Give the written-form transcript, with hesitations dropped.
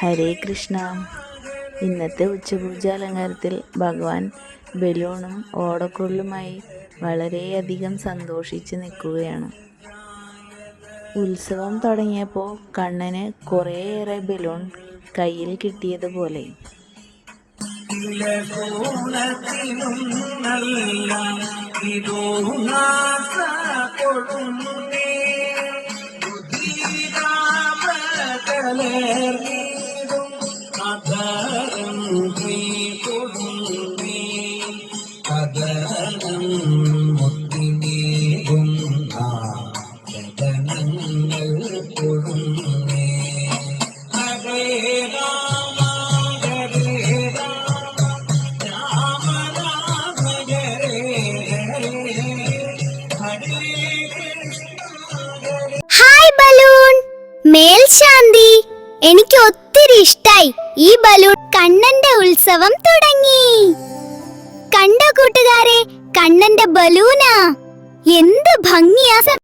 ഹരേ കൃഷ്ണ. ഇന്നത്തെ ഉച്ചപൂജാലങ്കാരത്തിൽ ഭഗവാൻ ബലൂണും ഓടക്കുഴലുമായി വളരെയധികം സന്തോഷിച്ച് നിൽക്കുകയാണ്. ഉത്സവം തുടങ്ങിയപ്പോൾ കണ്ണന് കുറേയേറെ ബലൂൺ കയ്യിൽ കിട്ടിയതുപോലെ. ഹായ് ബലൂൺ, മേൽശാന്തി. എനിക്ക് ഒത്തിരി ഇഷ്ടായി ഈ ബലൂൺ. കണ്ണന്റെ ഉത്സവം തുടങ്ങി. കണ്ടോ കൂട്ടുകാരെ, കണ്ണന്റെ ബലൂനാ. എന്ത് ഭംഗിയാ!